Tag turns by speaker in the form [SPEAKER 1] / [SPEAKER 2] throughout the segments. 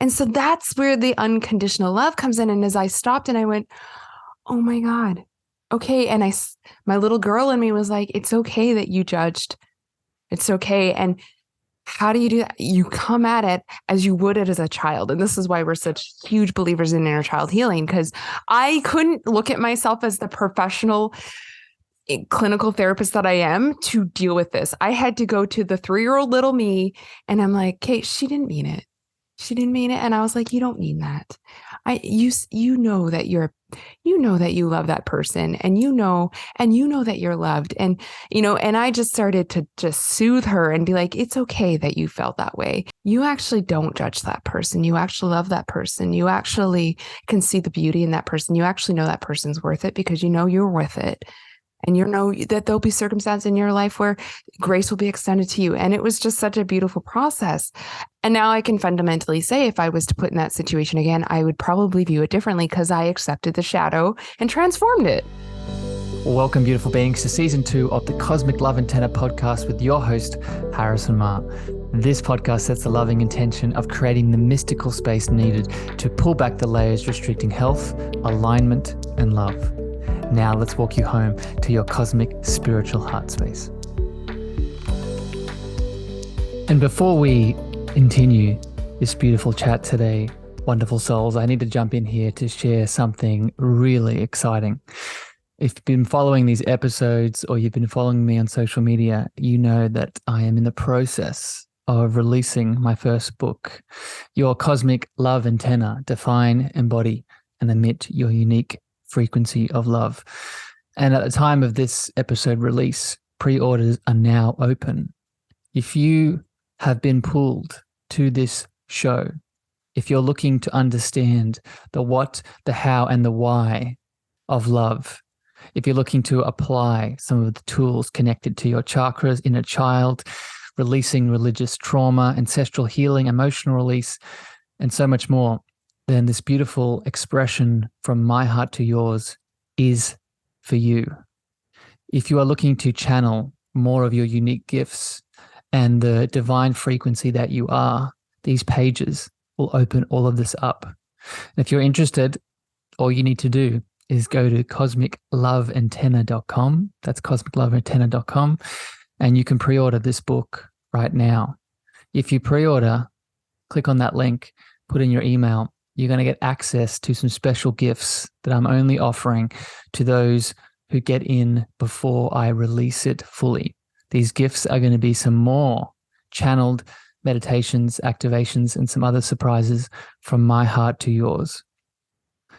[SPEAKER 1] And so that's where the unconditional love comes in. And as I stopped and I went, oh my God, okay. And my little girl in me was like, it's okay that you judged. It's okay. And how do you do that? You come at it as you would it as a child. And this is why we're such huge believers in inner child healing, because I couldn't look at myself as the professional clinical therapist that I am to deal with this. I had to go to the 3-year-old little me and I'm like, Kate, she didn't mean it. She didn't mean it. And I was like, you don't mean that. You know that you love that person and you know that you're loved. And I just started to just soothe her and be like, it's okay that you felt that way. You actually don't judge that person. You actually love that person. You actually can see the beauty in that person. You actually know that person's worth it because you know you're worth it. And you know that there'll be circumstances in your life where grace will be extended to you. And it was just such a beautiful process. And now I can fundamentally say, if I was to put in that situation again, I would probably view it differently because I accepted the shadow and transformed it.
[SPEAKER 2] Welcome, beautiful beings, to season 2 of the Cosmic Love Antenna podcast with your host, Harrison Ma. This podcast sets the loving intention of creating the mystical space needed to pull back the layers restricting health, alignment, and love. Now let's walk you home to your cosmic spiritual heart space. And before we continue this beautiful chat today, wonderful souls, I need to jump in here to share something really exciting. If you've been following these episodes or you've been following me on social media, you know that I am in the process of releasing my first book, Your Cosmic Love Antenna, Define, Embody, and Emit Your Unique Frequency of Love. And at the time of this episode release, pre-orders are now open. If you have been pulled to this show, if you're looking to understand the what, the how, and the why of love, if you're looking to apply some of the tools connected to your chakras, inner child, releasing religious trauma, ancestral healing, emotional release, and so much more, then this beautiful expression from my heart to yours is for you. If you are looking to channel more of your unique gifts and the divine frequency that you are, these pages will open all of this up. And if you're interested, all you need to do is go to cosmicloveantenna.com. That's cosmicloveantenna.com. And you can pre-order this book right now. If you pre-order, click on that link, put in your email, you're going to get access to some special gifts that I'm only offering to those who get in before I release it fully. These gifts are going to be some more channeled meditations, activations, and some other surprises from my heart to yours.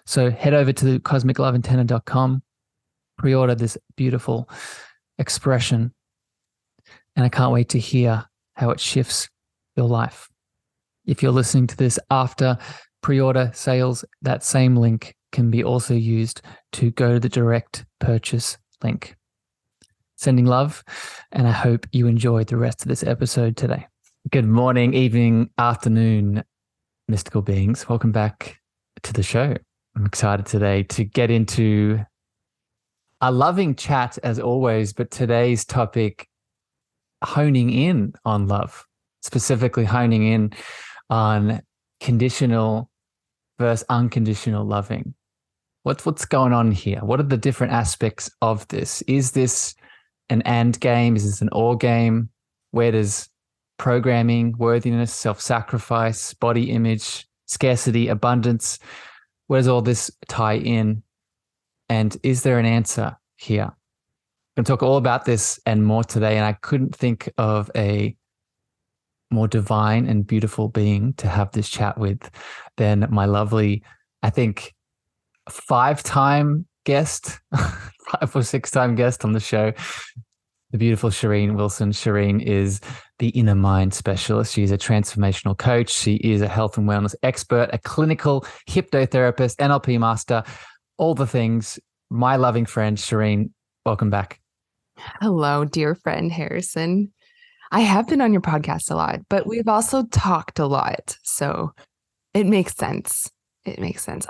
[SPEAKER 2] So head over to cosmicloveantenna.com, pre-order this beautiful expression, and I can't wait to hear how it shifts your life. If you're listening to this after pre-order sales, that same link can be also used to go to the direct purchase link. Sending love, and I hope you enjoyed the rest of this episode today. Good morning, evening, afternoon, mystical beings. Welcome back to the show. I'm excited today to get into a loving chat as always, but today's topic, honing in on love, specifically honing in on conditional versus unconditional loving. What's going on here? What are the different aspects of this? Is this an and game? Is this an or game? Where does programming, worthiness, self-sacrifice, body image, scarcity, abundance, where does all this tie in? And is there an answer here? I'm going to talk all about this and more today, and I couldn't think of a more divine and beautiful being to have this chat with than my lovely, I think, 5-time guest, 5 or 6-time guest on the show, the beautiful Sheryne Willson. Sheryne is the Innermind Specialist. She's a transformational coach. She is a health and wellness expert, a clinical hypnotherapist, NLP master, all the things. My loving friend, Sheryne, welcome back.
[SPEAKER 1] Hello, dear friend Harrison. I have been on your podcast a lot, but we've also talked a lot. So it makes sense. It makes sense.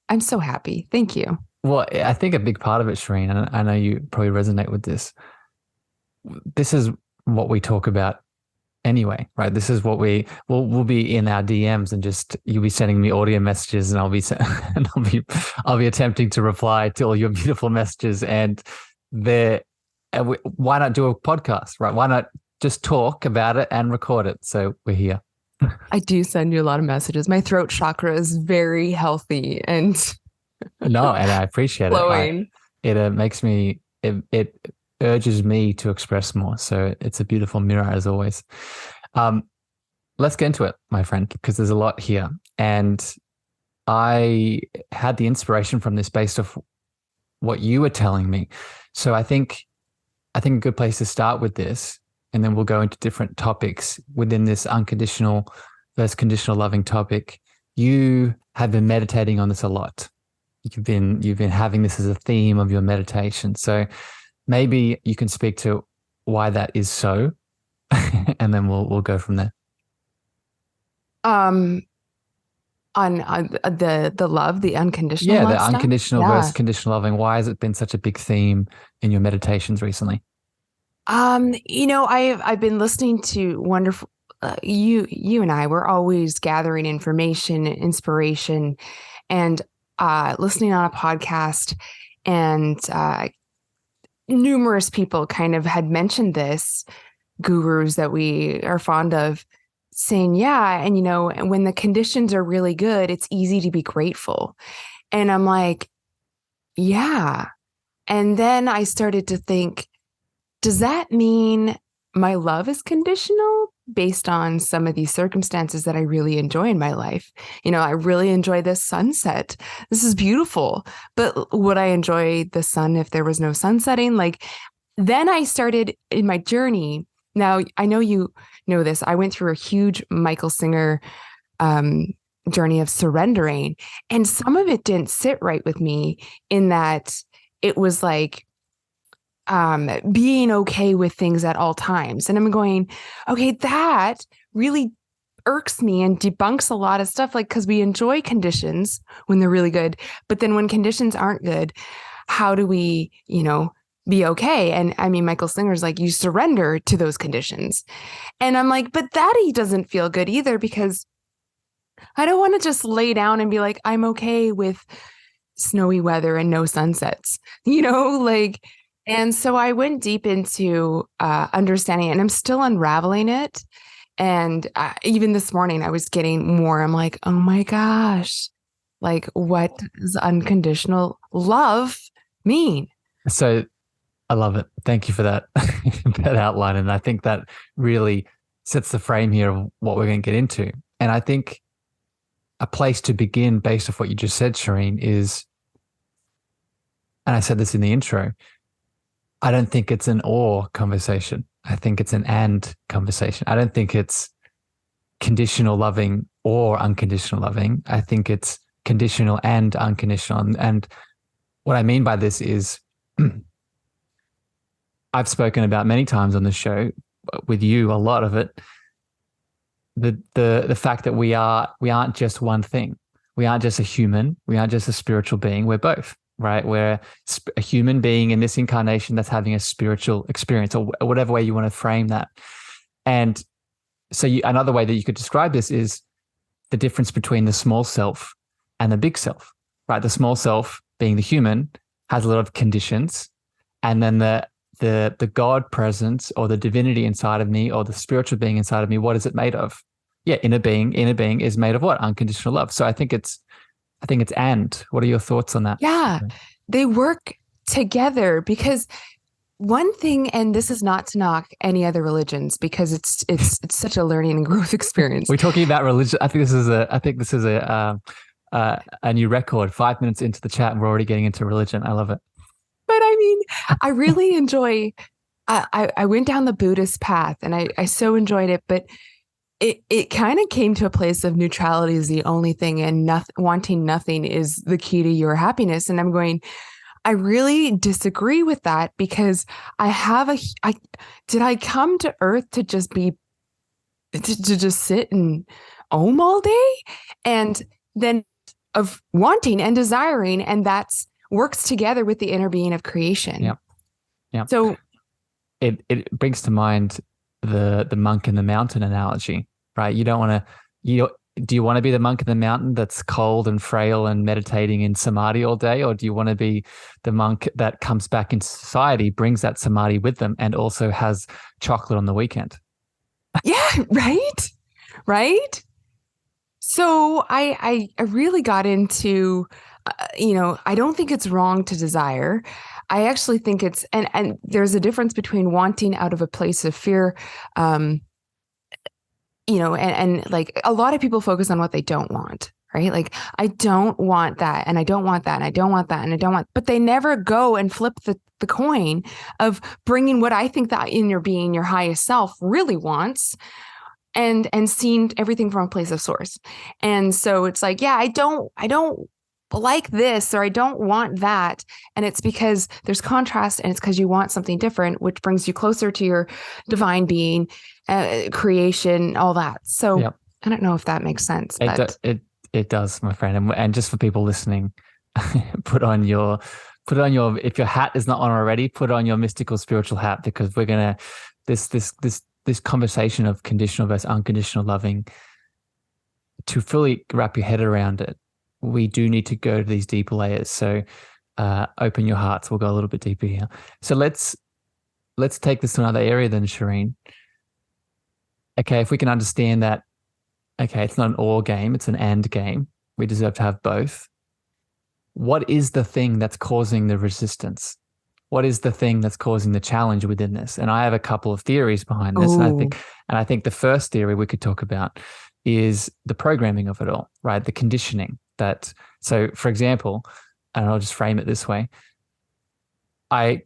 [SPEAKER 1] I'm so happy. Thank you.
[SPEAKER 2] Well, I think a big part of it, Sheryne, and I know you probably resonate with this. This is what we talk about anyway, right? This is what we'll be in our DMs, and just you'll be sending me audio messages, and I'll be attempting to reply to all your beautiful messages. And why not do a podcast, right? Why not just talk about it and record it? So we're here.
[SPEAKER 1] I do send you a lot of messages. My throat chakra is very healthy and
[SPEAKER 2] no, and I appreciate
[SPEAKER 1] flowing.
[SPEAKER 2] It makes me, it urges me to express more. So it's a beautiful mirror as always. Let's get into it, my friend, because there's a lot here. And I had the inspiration from this based off what you were telling me. So I think a good place to start with this, and then we'll go into different topics within this unconditional versus conditional loving topic. You have been meditating on this a lot. You've been having this as a theme of your meditation. So maybe you can speak to why that is so, and then we'll go from there.
[SPEAKER 1] On the love, the unconditional love
[SPEAKER 2] the
[SPEAKER 1] stuff?
[SPEAKER 2] Unconditional versus conditional loving. Why has it been such a big theme in your meditations recently?
[SPEAKER 1] I've been listening to wonderful. You and I were always gathering information, inspiration, and listening on a podcast, and numerous people kind of had mentioned this, gurus that we are fond of, saying, yeah, and when the conditions are really good, it's easy to be grateful. And I'm like, yeah. And then I started to think, does that mean my love is conditional based on some of these circumstances that I really enjoy in my life? I really enjoy this sunset. This is beautiful. But would I enjoy the sun if there was no sun setting? Then I started in my journey. Now, I know you know this. I went through a huge Michael Singer journey of surrendering, and some of it didn't sit right with me, in that it was like being okay with things at all times. And I'm going, okay, that really irks me and debunks a lot of stuff, because we enjoy conditions when they're really good, but then when conditions aren't good, how do we, be okay? And I mean, Michael Singer's like, you surrender to those conditions. And I'm like, but that he doesn't feel good either, because I don't want to just lay down and be like, I'm okay with snowy weather and no sunsets, and so I went deep into understanding it, and I'm still unraveling it. And even this morning I was getting more, I'm like, oh my gosh, what does unconditional love mean?
[SPEAKER 2] So I love it. Thank you for that, that outline. And I think that really sets the frame here of what we're going to get into. And I think a place to begin based off what you just said, Sheryne, is, and I said this in the intro, I don't think it's an or conversation. I think it's an and conversation. I don't think it's conditional loving or unconditional loving. I think it's conditional and unconditional. And what I mean by this is, I've spoken about many times on the show, with you, a lot of it, the fact that we aren't just one thing. We aren't just a human. We aren't just a spiritual being. We're both, right? We're a human being in this incarnation that's having a spiritual experience, or whatever way you want to frame that. And so another way that you could describe this is the difference between the small self and the big self, right? The small self, being the human, has a lot of conditions, and then the God presence, or the divinity inside of me, or the spiritual being inside of me, what is it made of? Yeah, inner being is made of what? Unconditional love. So I think it's and. What are your thoughts on that?
[SPEAKER 1] Yeah, they work together, because one thing, and this is not to knock any other religions, because it's such a learning and growth experience.
[SPEAKER 2] We're talking about religion. I think this is a new record. 5 minutes into the chat and we're already getting into religion. I love it.
[SPEAKER 1] But I mean, I really enjoy, I went down the Buddhist path, and I so enjoyed it, but it kind of came to a place of neutrality is the only thing, and wanting nothing is the key to your happiness. And I'm going, I really disagree with that, because did I come to earth to just to just sit and ohm all day? And then of wanting and desiring, and that's works together with the inner being of creation.
[SPEAKER 2] Yeah.
[SPEAKER 1] So
[SPEAKER 2] it brings to mind the monk in the mountain analogy, right? You don't want to, do you want to be the monk in the mountain that's cold and frail and meditating in samadhi all day? Or do you want to be the monk that comes back into society, brings that samadhi with them, and also has chocolate on the weekend?
[SPEAKER 1] Yeah, right? Right? So I really got into, I don't think it's wrong to desire. I actually think and there's a difference between wanting out of a place of fear, um, and like a lot of people focus on what they don't want, right? Like, I don't want that, and I don't want that, and I don't want that, and I don't want, but they never go and flip the coin of bringing what I think that in your being, your highest self really wants, and seeing everything from a place of source. And so it's like, yeah, I don't like this, or I don't want that. And it's because there's contrast, and it's because you want something different, which brings you closer to your divine being, creation, all that. So
[SPEAKER 2] Yep.
[SPEAKER 1] I don't know if that makes sense, but
[SPEAKER 2] It does, my friend. And just for people listening, put on your, if your hat is not on already, put on your mystical spiritual hat, because we're going to, this conversation of conditional versus unconditional loving, to fully wrap your head around it, we do need to go to these deeper layers. So open your hearts. We'll go a little bit deeper here. So let's take this to another area then, Sheryne. Okay, if we can understand that, okay, it's not an or game, it's an and game. We deserve to have both. What is the thing that's causing the resistance? What is the thing that's causing the challenge within this? And I have a couple of theories behind this. And I think the first theory we could talk about is the programming of it all, right? The conditioning so for example, and I'll just frame it this way. I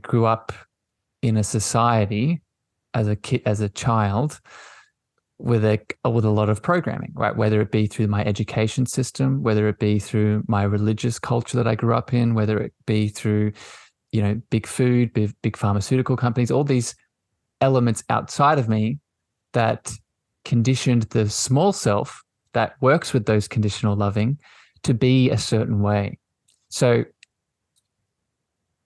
[SPEAKER 2] grew up in a society as a kid, as a child, with a lot of programming, right? Whether it be through my education system, whether it be through my religious culture that I grew up in, whether it be through, big food, big pharmaceutical companies, all these elements outside of me that conditioned the small self that works with those conditional loving to be a certain way. So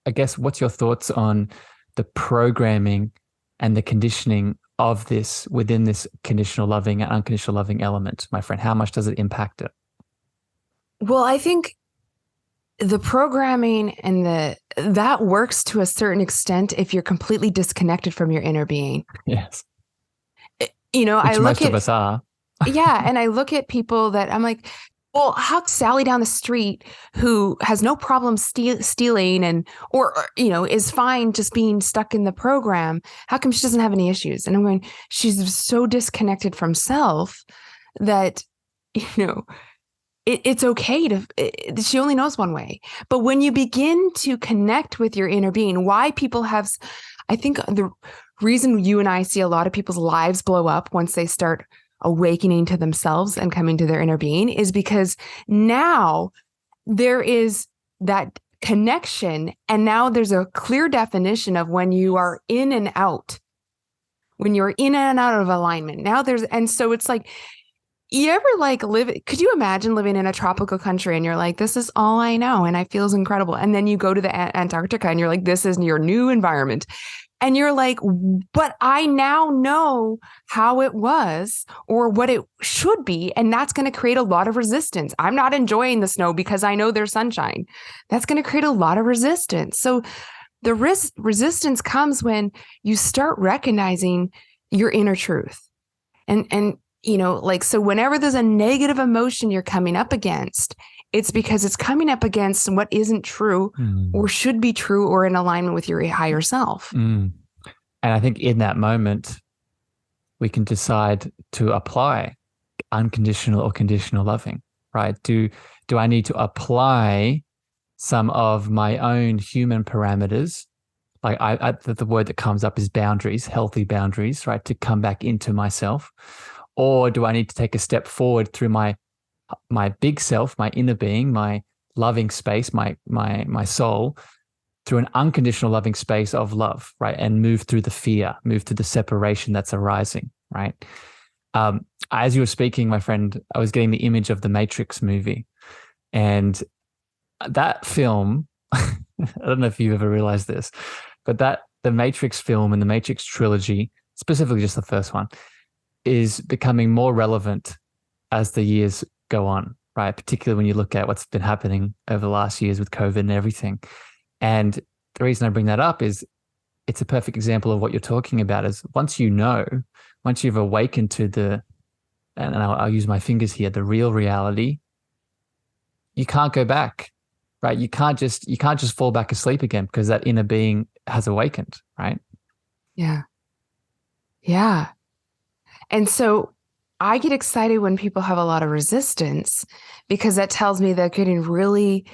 [SPEAKER 2] I guess, what's your thoughts on the programming and the conditioning of this within this conditional loving and unconditional loving element, my friend? How much does it impact it?
[SPEAKER 1] well, I think the programming and that works to a certain extent if you're completely disconnected from your inner being.
[SPEAKER 2] Yes.
[SPEAKER 1] Which
[SPEAKER 2] I look most of us are.
[SPEAKER 1] Yeah. And I look at people that I'm like, well, how Sally down the street, who has no problem stealing or is fine just being stuck in the program, how come she doesn't have any issues? And I'm going, she's so disconnected from self that, it's okay she only knows one way. But when you begin to connect with your inner being, why people have, I think the reason you and I see a lot of people's lives blow up once they start awakening to themselves and coming to their inner being is because now there is that connection. And now there's a clear definition of when you are in and out, when you're in and out of alignment. And so it's like, you ever could you imagine living in a tropical country and you're like, this is all I know and I feels incredible. And then you go to the Antarctica and you're like, this is your new environment. And you're like, but I now know how it was or what it should be. And that's going to create a lot of resistance. I'm not enjoying the snow because I know there's sunshine. That's going to create a lot of resistance. So the resistance comes when you start recognizing your inner truth. And so whenever there's a negative emotion you're coming up against, it's because it's coming up against what isn't true or should be true or in alignment with your higher self.
[SPEAKER 2] And I think in that moment, we can decide to apply unconditional or conditional loving, right? Do I need to apply some of my own human parameters? Like the word that comes up is boundaries, healthy boundaries, right? To come back into myself. Or do I need to take a step forward through my big self, my inner being, my loving space, my soul, through an unconditional loving space of love, right? And move through the fear, move through the separation that's arising, right? As you were speaking, my friend, I was getting the image of the Matrix movie. And that film, I don't know if you ever realized this, but the Matrix film and the Matrix trilogy specifically just the first one, is becoming more relevant as the years go on, right? Particularly when you look at what's been happening over the last years with COVID and everything. And the reason I bring that up is it's a perfect example of what you're talking about. Is once you've awakened to and I'll use my fingers here, the real reality, you can't go back, right? You can't just fall back asleep again because that inner being has awakened, right?
[SPEAKER 1] Yeah. Yeah. And so I get excited when people have a lot of resistance, because that tells me they're getting really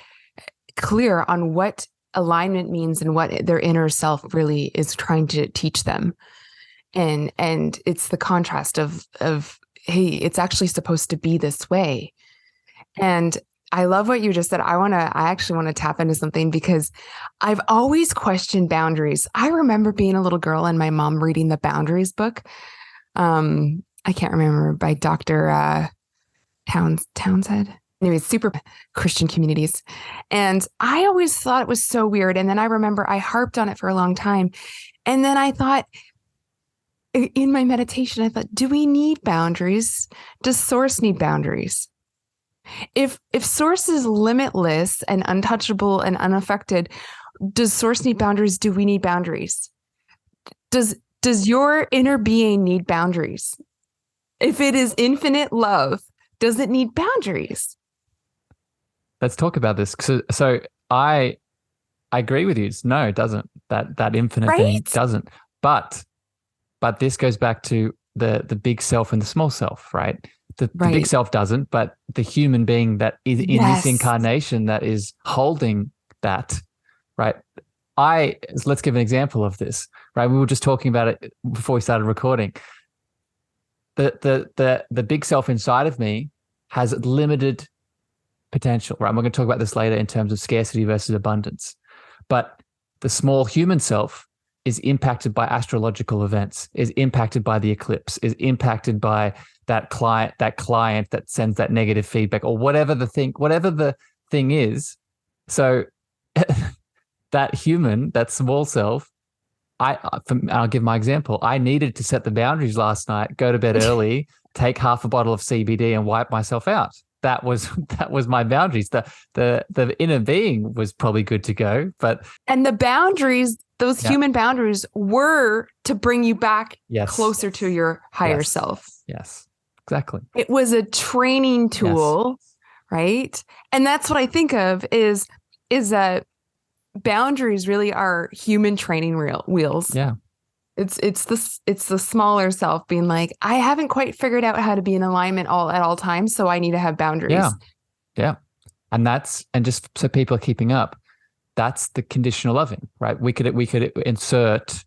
[SPEAKER 1] clear on what alignment means and what their inner self really is trying to teach them. And it's the contrast of, hey, it's actually supposed to be this way. And I love what you just said. I actually want to tap into something, because I've always questioned boundaries. I remember being a little girl and my mom reading the Boundaries book. I can't remember, by Dr. Townsend. Anyway, super Christian communities. And I always thought it was so weird. And then I remember I harped on it for a long time. And then I thought, in my meditation, I thought, do we need boundaries? Does Source need boundaries? If Source is limitless and untouchable and unaffected, does Source need boundaries? Do we need boundaries? Does your inner being need boundaries? If it is infinite love, does it need boundaries?
[SPEAKER 2] Let's talk about this. So I agree with you. No, it doesn't. That infinite being doesn't. But this goes back to the big self and the small self, right? The big self doesn't, but the human being that is in this incarnation that is holding that, right? Let's give an example of this, right? We were just talking about it before we started recording. The big self inside of me has limited potential, right? We're going to talk about this later in terms of scarcity versus abundance. But the small human self is impacted by astrological events, is impacted by the eclipse, is impacted by that client that sends that negative feedback, or whatever the thing is. So that human, that small self, I'll give my example. I needed to set the boundaries last night, go to bed early, take half a bottle of CBD and wipe myself out. That was my boundaries. The inner being was probably good to go, and
[SPEAKER 1] the boundaries, those human boundaries, were to bring you back closer to your higher self.
[SPEAKER 2] Yes, exactly.
[SPEAKER 1] It was a training tool, right? And that's what I think of is that boundaries really are human training wheels.
[SPEAKER 2] Yeah.
[SPEAKER 1] It's the smaller self being like, I haven't quite figured out how to be in alignment at all times, so I need to have boundaries.
[SPEAKER 2] Yeah. And just so people are keeping up, that's the conditional loving, right? We could insert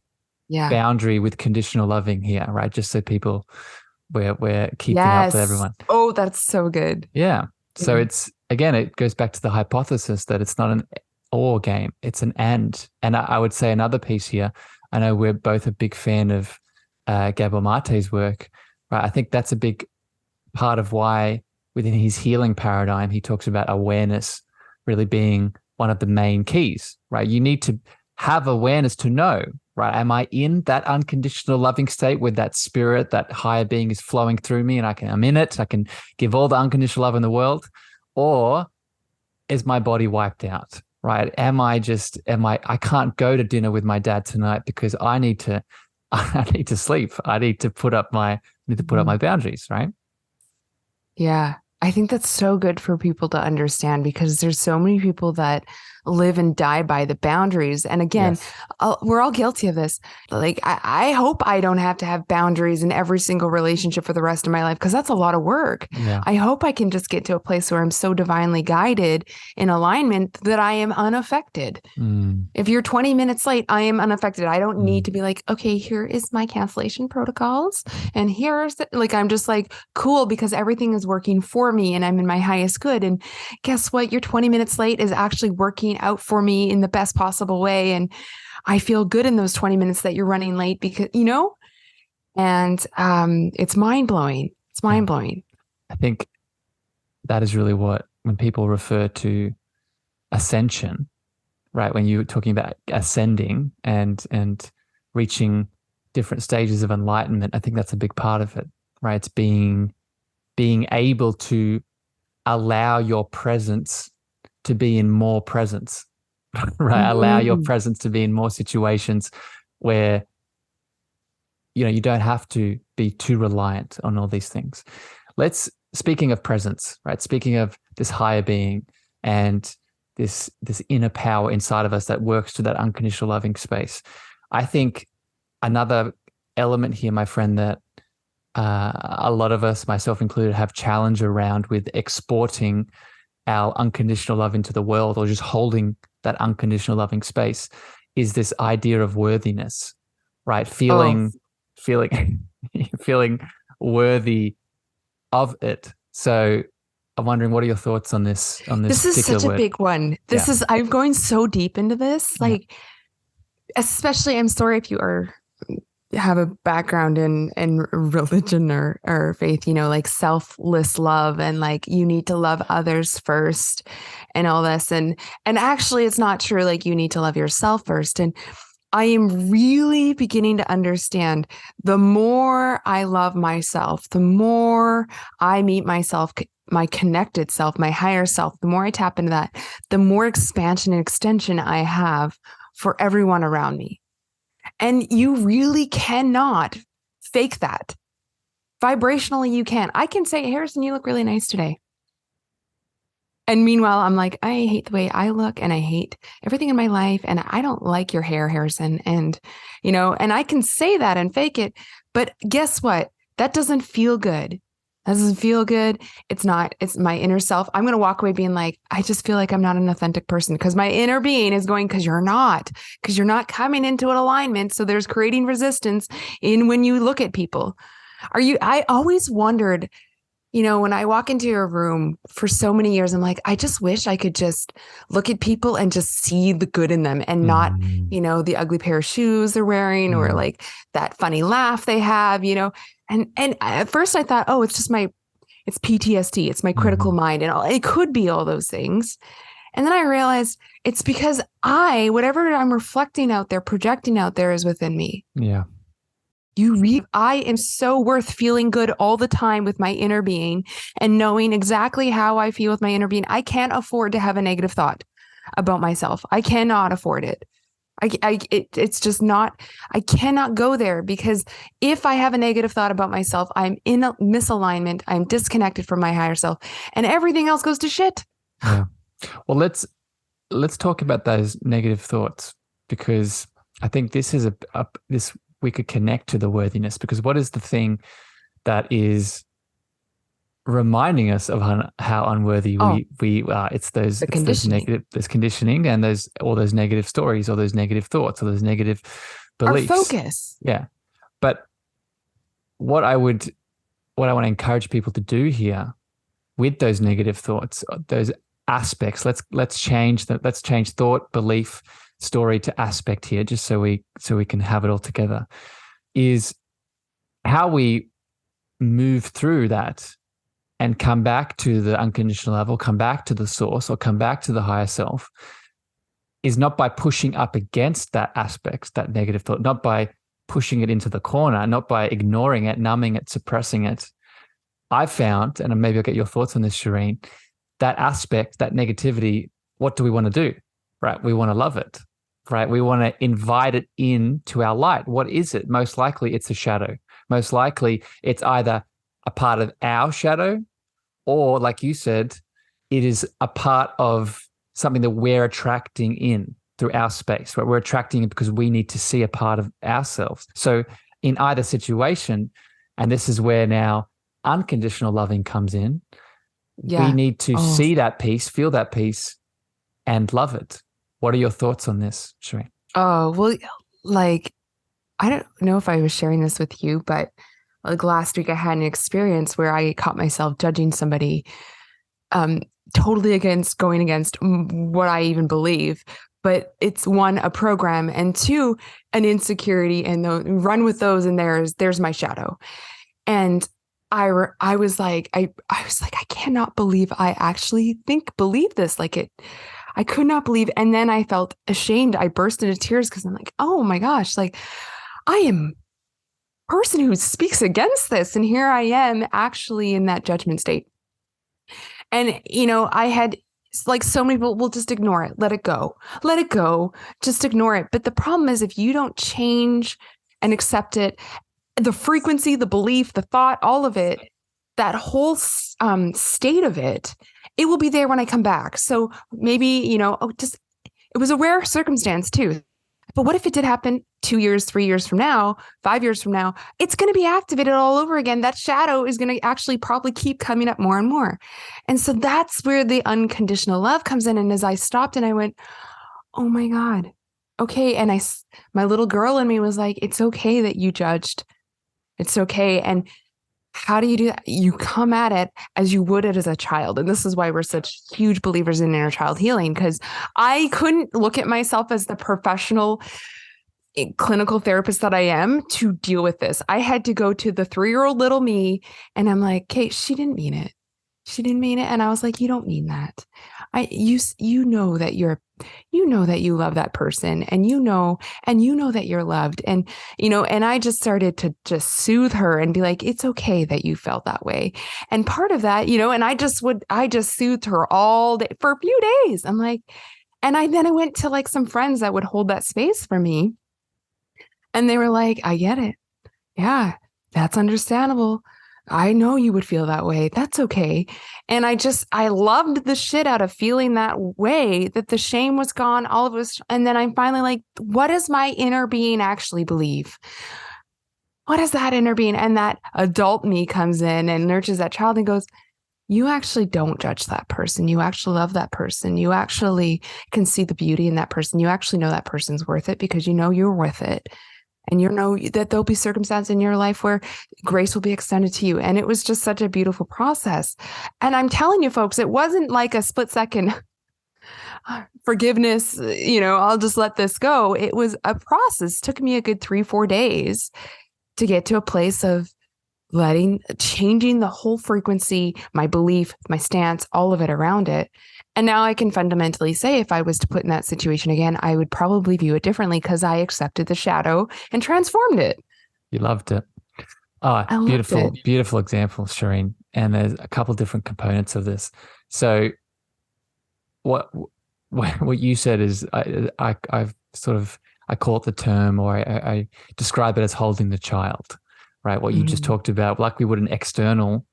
[SPEAKER 2] boundary with conditional loving here, right? Just so people we're keeping up with everyone.
[SPEAKER 1] Oh, that's so good.
[SPEAKER 2] Yeah. So it's, again, it goes back to the hypothesis that it's not an or game, it's an and. And I would say another piece here, I know we're both a big fan of Gabor Mate's work, right? I think that's a big part of why within his healing paradigm, he talks about awareness really being one of the main keys, right? You need to have awareness to know, right? Am I in that unconditional loving state where that spirit, that higher being is flowing through me and I'm in it, I can give all the unconditional love in the world? Or is my body wiped out? Right? I can't go to dinner with my dad tonight because I need to sleep. I need to put up my boundaries, right?
[SPEAKER 1] Yeah. I think that's so good for people to understand, because there's so many people that live and die by the boundaries. And again, we're all guilty of this. Like, I hope I don't have to have boundaries in every single relationship for the rest of my life, because that's a lot of work.
[SPEAKER 2] Yeah.
[SPEAKER 1] I hope I can just get to a place where I'm so divinely guided in alignment that I am unaffected. If you're 20 minutes late, I am unaffected. I don't need to be like, okay, here is my cancellation protocols. And I'm just like, cool, because everything is working for me and I'm in my highest good. And guess what? Your 20 minutes late is actually working out for me in the best possible way. And I feel good in those 20 minutes that you're running late, because, and it's mind blowing. It's mind blowing.
[SPEAKER 2] I think that is really when people refer to ascension, right? When you're talking about ascending and reaching different stages of enlightenment. I think that's a big part of it, right? It's being able to allow your presence to be in more presence, right? Allow your presence to be in more situations where, you don't have to be too reliant on all these things. Speaking of presence, right? Speaking of this higher being and this inner power inside of us that works to that unconditional loving space. I think another element here, my friend, that a lot of us, myself included, have challenge around with exporting our unconditional love into the world, or just holding that unconditional loving space, is this idea of worthiness, right? Feeling worthy of it. So I'm wondering, what are your thoughts on this?
[SPEAKER 1] This is such a big one. I'm going so deep into this. Like, especially, I'm sorry if you have a background in religion or faith, like selfless love, and like you need to love others first and all this. And actually it's not true. Like, you need to love yourself first. And I am really beginning to understand, the more I love myself, the more I meet myself, my connected self, my higher self, the more I tap into that, the more expansion and extension I have for everyone around me. And you really cannot fake that. Vibrationally, you can. I can say, Harrison, you look really nice today. And meanwhile, I'm like, I hate the way I look, and I hate everything in my life, and I don't like your hair, Harrison. And, and I can say that and fake it. But guess what? That doesn't feel good. That doesn't feel good. It's my inner self. I'm going to walk away being like, I just feel like I'm not an authentic person, because my inner being is going, because you're not coming into an alignment. So there's creating resistance in when you look at people. I always wondered, when I walk into your room for so many years, I'm like, I just wish I could just look at people and just see the good in them, and not, the ugly pair of shoes they're wearing, or like that funny laugh they have, And at first I thought, oh, it's PTSD. It's my critical mind, and it could be all those things. And then I realized it's because whatever I'm reflecting out there, projecting out there, is within me.
[SPEAKER 2] Yeah.
[SPEAKER 1] I am so worth feeling good all the time with my inner being, and knowing exactly how I feel with my inner being. I can't afford to have a negative thought about myself. I cannot afford it. It's just not, I cannot go there, because if I have a negative thought about myself, I'm in a misalignment. I'm disconnected from my higher self, and everything else goes to shit.
[SPEAKER 2] Yeah. Well, let's talk about those negative thoughts, because I think this is we could connect to the worthiness, because what is the thing that is reminding us of how unworthy we are? It's those negative, there's conditioning, and all those negative stories, or those negative thoughts, or those negative beliefs.
[SPEAKER 1] Our focus.
[SPEAKER 2] Yeah. But what I want to encourage people to do here with those negative thoughts, those aspects, let's change thought, belief, story to aspect here, just so we can have it all together, is how we move through that and come back to the unconditional level, come back to the source, or come back to the higher self, is not by pushing up against that aspect, that negative thought, not by pushing it into the corner, not by ignoring it, numbing it, suppressing it. I've found, and maybe I'll get your thoughts on this, Sheryne, that aspect, that negativity, what do we want to do? Right? We want to love it, right? We want to invite it into our light. What is it? Most likely it's a shadow. Most likely it's either a part of our shadow, or, like you said, it is a part of something that we're attracting in through our space, right? We're attracting it because we need to see a part of ourselves. So in either situation, and this is where now unconditional loving comes in, we need to see that piece, feel that piece, and love it. What are your thoughts on this, Sheryne?
[SPEAKER 1] Oh, well, like, I don't know if I was sharing this with you, but like last week I had an experience where I caught myself judging somebody totally going against what I even believe. But it's one, a program, and two, an insecurity, and run with those. And there's my shadow. And I was like, I cannot believe I actually believe this. I could not believe. And then I felt ashamed. I burst into tears, because I'm like, oh my gosh, like I am person who speaks against this. And here I am actually in that judgment state. And, I had like so many people will just ignore it, let it go, just ignore it. But the problem is if you don't change and accept it, the frequency, the belief, the thought, all of it, that whole state of it, it will be there when I come back. So maybe, it was a rare circumstance too. But what if it did happen 2 years, 3 years from now, 5 years from now? It's going to be activated all over again. That shadow is going to actually probably keep coming up more and more. And so that's where the unconditional love comes in. And as I stopped and I went, oh my God, okay. And my little girl in me was like, it's okay that you judged. It's okay. And how do you do that? You come at it as you would it as a child. And this is why we're such huge believers in inner child healing, because I couldn't look at myself as the professional clinical therapist that I am to deal with this. I had to go to the 3-year-old little me and I'm like, Kate, she didn't mean it. She didn't mean it. And I was like, you don't mean that. You know that you love that person and you know that you're loved. And, and I just started to just soothe her and be like, it's okay that you felt that way. And part of that, and I just soothed her all day for a few days. I'm like, and then I went to like some friends that would hold that space for me. And they were like, I get it. Yeah, that's understandable. I know you would feel that way. That's okay. And I loved the shit out of feeling that way, that the shame was gone, all of us. And then I'm finally like, what does my inner being actually believe? What is that inner being? And that adult me comes in and nurtures that child and goes, you actually don't judge that person. You actually love that person. You actually can see the beauty in that person. You actually know that person's worth it because you know you're worth it. And you know that there'll be circumstances in your life where grace will be extended to you. And it was just such a beautiful process. And I'm telling you, folks, it wasn't like a split second forgiveness, I'll just let this go. It was a process. It took me a good 3-4 days to get to a place of changing the whole frequency, my belief, my stance, all of it around it. And now I can fundamentally say if I was to put in that situation again, I would probably view it differently because I accepted the shadow and transformed it.
[SPEAKER 2] You loved it. Oh, beautiful, beautiful example, Sheryne. And there's a couple of different components of this. So what you said is I call it the term, or I describe it as holding the child, right? What you just talked about, like we would an external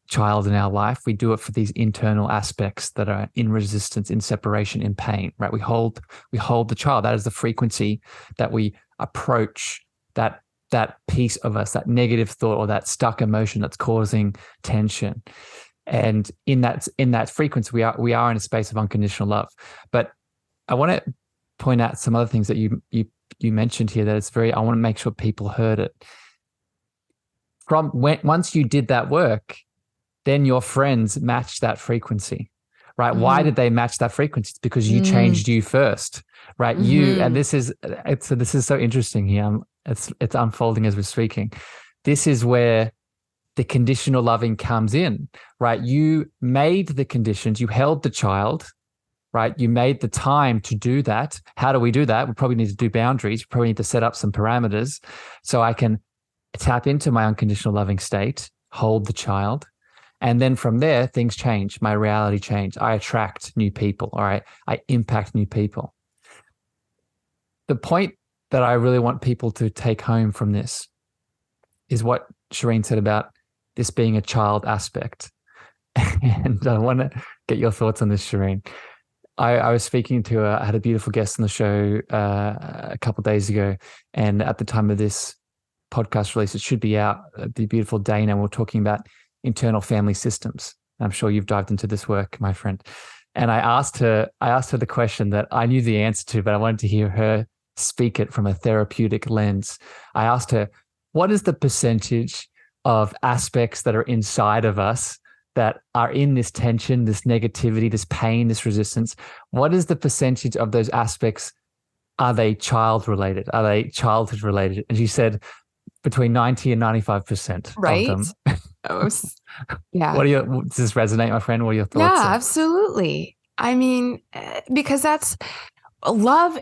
[SPEAKER 2] child in our life, we do it for these internal aspects that are in resistance, in separation, in pain, right? We hold the child. That is the frequency that we approach that piece of us, that negative thought or that stuck emotion that's causing tension. And in that frequency, we are in a space of unconditional love. But I want to point out some other things that you mentioned here that I want to make sure people heard it. Once you did that work, then your friends matched that frequency, right? Why did they match that frequency? It's because you changed you first, right? And this is so interesting here. It's unfolding as we're speaking. This is where the conditional loving comes in, right? You made the conditions, you held the child, right? You made the time to do that. How do we do that? We probably need to do boundaries. We probably need to set up some parameters so I can tap into my unconditional loving state, hold the child. And then from there, things change. My reality changed. I attract new people, all right? I impact new people. The point that I really want people to take home from this is what Sheryne said about this being a child aspect. And I want to get your thoughts on this, Sheryne. I was speaking to I had a beautiful guest on the show a couple of days ago. And at the time of this podcast release, it should be out, the beautiful Dana, we're talking about internal family systems. I'm sure you've dived into this work, my friend. And I asked her the question that I knew the answer to, but I wanted to hear her speak it from a therapeutic lens. I asked her, what is the percentage of aspects that are inside of us that are in this tension, this negativity, this pain, this resistance? What is the percentage of those aspects? Are they child related? Are they childhood related? And she said between 90 and 95%
[SPEAKER 1] right?
[SPEAKER 2] of them.
[SPEAKER 1] Yeah.
[SPEAKER 2] Does this resonate, my friend? What are your thoughts?
[SPEAKER 1] Yeah, absolutely. I mean, because that's love.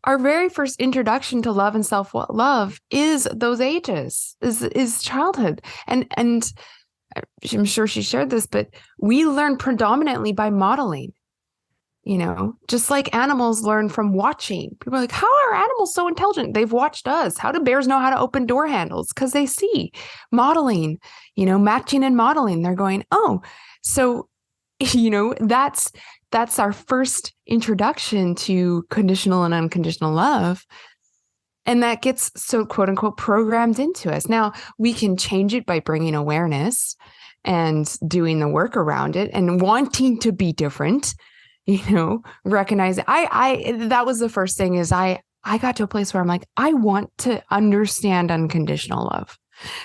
[SPEAKER 1] our very first introduction to love and self-love is those ages, is childhood. And I'm sure she shared this, but we learn predominantly by modeling. Just like animals learn from watching. People are like, how are animals so intelligent? They've watched us. How do bears know how to open door handles? Because they see modeling, matching and modeling. They're going, oh, so, that's our first introduction to conditional and unconditional love. And that gets so quote unquote programmed into us. Now we can change it by bringing awareness and doing the work around it and wanting to be different. Recognize it. That was the first thing is I got to a place where I'm like, I want to understand unconditional love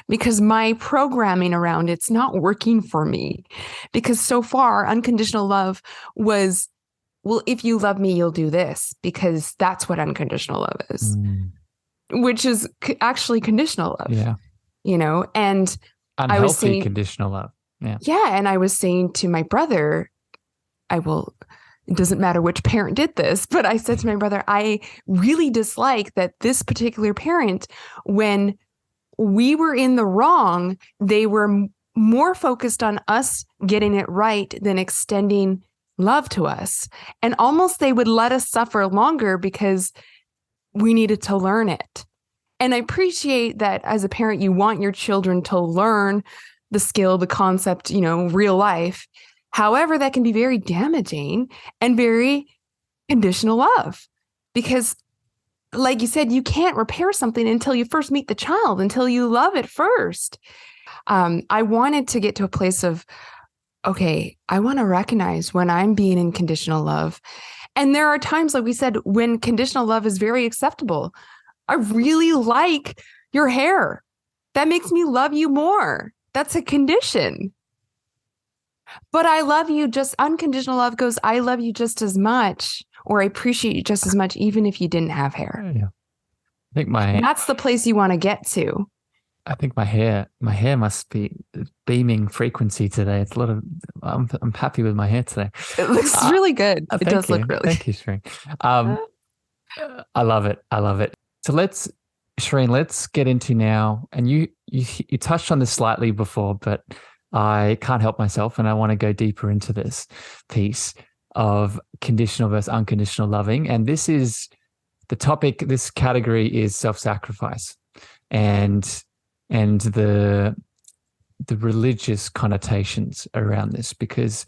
[SPEAKER 1] because my programming around it's not working for me. Because so far, unconditional love was, well, if you love me, you'll do this, because that's what unconditional love is, which is actually conditional love.
[SPEAKER 2] Yeah.
[SPEAKER 1] And
[SPEAKER 2] unhealthy
[SPEAKER 1] I was saying,
[SPEAKER 2] conditional love. Yeah.
[SPEAKER 1] Yeah. And I was saying to my brother, it doesn't matter which parent did this, but I said to my brother, I really dislike that this particular parent, when we were in the wrong, they were more focused on us getting it right than extending love to us. And almost they would let us suffer longer because we needed to learn it. And I appreciate that as a parent, you want your children to learn the skill, the concept, real life. However, that can be very damaging and very conditional love because, like you said, you can't repair something until you first meet the child, until you love it first. I wanted to get to a place of, okay, I want to recognize when I'm being in conditional love. And there are times, like we said, when conditional love is very acceptable. I really like your hair. That makes me love you more. That's a condition. But I love you, just unconditional love goes, I love you just as much, or I appreciate you just as much, even if you didn't have hair.
[SPEAKER 2] Yeah. I think
[SPEAKER 1] that's the place you want to get to.
[SPEAKER 2] I think my hair must be beaming frequency today. It's a lot of, I'm happy with my hair today.
[SPEAKER 1] It looks really good. It does look really
[SPEAKER 2] good. Thank you, Sheryne. I love it. So Sheryne, let's get into now, and you touched on this slightly before, but I can't help myself, and I want to go deeper into this piece of conditional versus unconditional loving. And this is the topic, this category is self-sacrifice and the religious connotations around this, because